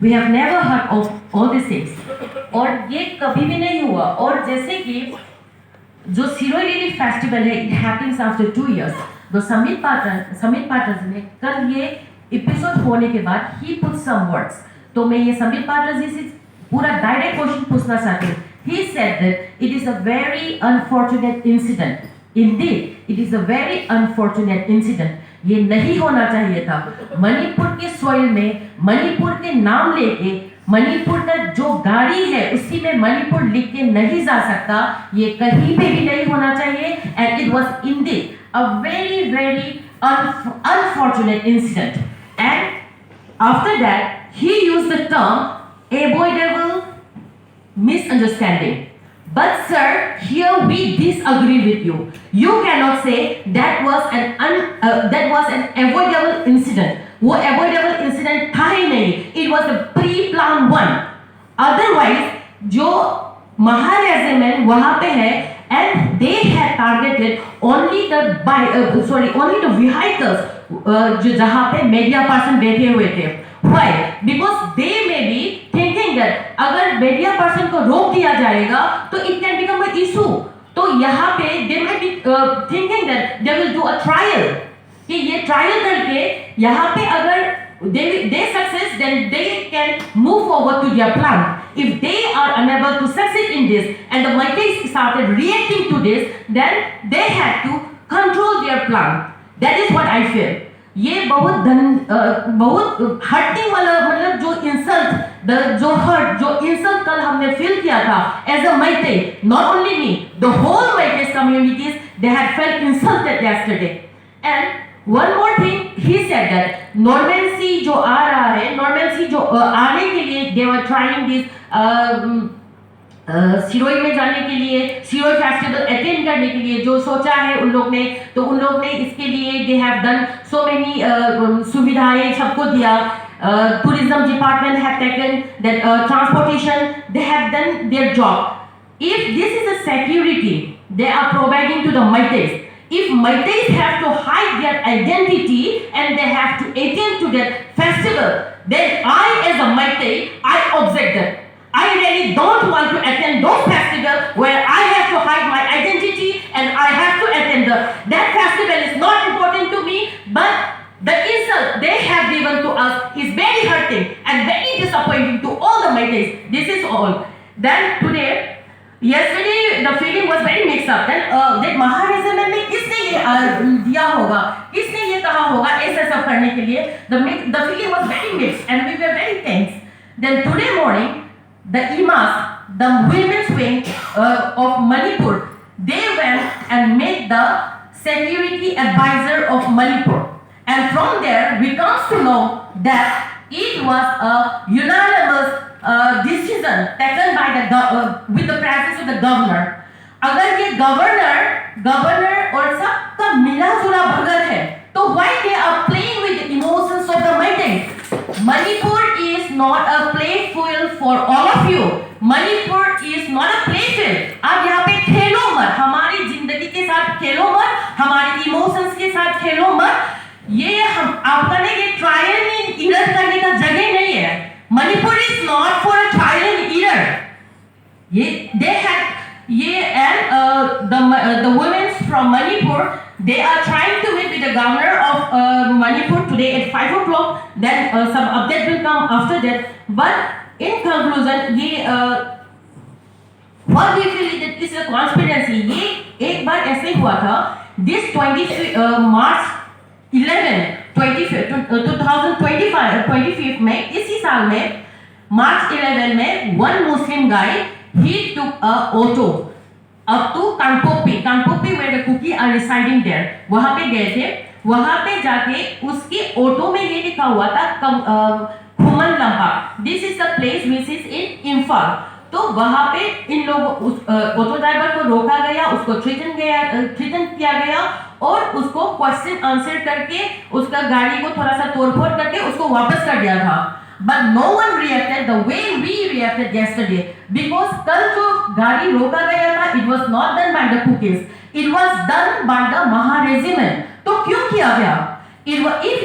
We have never heard of all these things. और ये कभी भी नहीं हुआ. और जैसे कि जो सिरोई लिली फेस्टिवल है, it happens after 2 years. तो समीर पाठक ने कल ये एपिसोड होने के बाद he put some words. तो मैं ये समीर पाठक जी से पूरा डायरेक्ट क्वेश्चन पूछना चाहती हूँ. He said that it is a very unfortunate incident. Indeed, it is a very unfortunate incident. ये नहीं होना चाहिए था. मणिपुर के सॉइल में मणिपुर के नाम लेके मणिपुर का जो गाड़ी है उसी में मणिपुर लिख के नहीं जा सकता. ये कहीं पे भी नहीं होना चाहिए. And it was indeed a very very unfortunate incident. And after that, he used the term avoidable misunderstanding. But sir, here we disagree with you. You cannot say that was an avoidable incident. वो avoidable incident था ही नहीं. It was a pre-planned one. Otherwise, जो महारेजिमेंट वहाँ पे है and they had targeted only the vehicles जो जहाँ पे media person बैठे हुए थे. Why? Because they may be thinking that अगर media person को रोक दिया जाएगा तो it can become an issue. तो यहाँ पे they might be thinking that they will do a trial. कि ये trial करके यहाँ पे अगर they success, then they can move forward to their plan. If they are unable to succeed in this and the Meiteis started reacting to this, then they had to control their plan. That is what I feel. ये बहुत hurting वाला मतलब जो insult कल हमने feel किया था as a Meitei. Not only me, the whole Meitei communities, they had felt insulted yesterday. And one more thing, he said that normalcy जो आ रहा है, normalcy जो आने के लिए they were trying this Sirohi में जाने के लिए, सिरोई फेस्टिवल अटेंड करने के लिए जो सोचा है उन लोग ने इसके लिए they have done so many सुविधाएं सबको दिया. Tourism department have taken that transportation, they have done their job. If this is a security they are providing to the Meiteis, if Meiteis have to hide their identity and they have to attend to that festival, then I as a Meitei, I object that. I really don't want to attend those festivals where I have to hide my identity and I have to attend that festival is not important to me, but the insult they have given to us is very hurting and very disappointing to all the Meiteis. This is all. Then today, yesterday the feeling was very mixed up. Then that महारेजिमेंट में किसने ये दिया होगा, किसने ये कहा होगा ऐसा सब करने के लिए. The feeling was very mixed and we were very tense. Then today morning, the IMAS, the women's wing of Manipur, they went and met the security advisor of Manipur. And from there, we come to know that it was a unanimous decision taken by with the presence of the governor. अगर ये governor और सबका मिला-जुला भगत है, तो why they are playing with the emotions of the Meiteis? Manipur is not a playfield for all of you. Manipur is not a playfield. आप यहाँ पे खेलो मत, हमारी जिंदगी के साथ खेलो मत, हमारे इमोशंस के साथ खेलो मत. ये हम आपका नहीं, ये ट्रायल एंड एरर करने का जगह नहीं है. Manipur is not for a trial and error. They had and the women from Manipur, they are trying to meet with the governor of Manipur today at 5 o'clock. Then some update will come after that. But in conclusion, what we feel is that this is a conspiracy. ये एक बार ऐसे हुआ था. This March 11, 2025 में, इसी साल में March 11 में one Muslim guy, he took a auto up to Kanpopi where the Kuki are residing there. वहाँ पे गए थे. वहाँ पे जाके उसके ऑटो में ये लिखा हुआ था खुमन लम्बा. This is the place which is in Imphal. तो वहाँ पे इन लोग उस ऑटो ड्राइवर को रोका गया, उसको थ्रेटन किया गया और उसको क्वेश्चन आंसर करके उसका गाड़ी को थोड़ा सा तोड़फोड़ करके उसको वापस कर दिया था. But no one reacted the way we reacted yesterday, because कल जो गाड़ी रोका गया था, it was not done by the Kukis, it was done by the Maha regiment. तो क्यों किया गया? If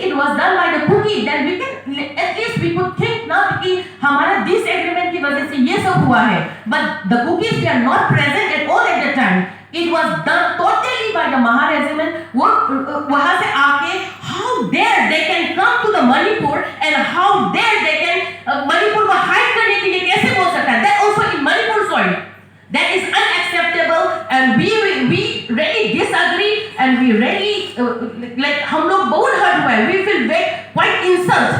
it was done by the Kuki, then we can at least we could think ना कि हमारा डिसएग्रीमेंट की वजह से ये सब हुआ है, but the cookies were not present at all at the time. It was done totally by the Maha regiment. वो वहाँ से आके how dare they can come to the Manipur and how dare they can Manipur को hide करने के लिए कैसे बोल सकता है? That also in Manipur soil. That is unacceptable and we really disagree and we really like हम लोग बहुत hurt हुए. We feel very quite insult.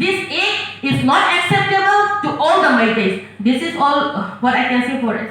This act is not acceptable to all the Meiteis. This is all what I can say for it.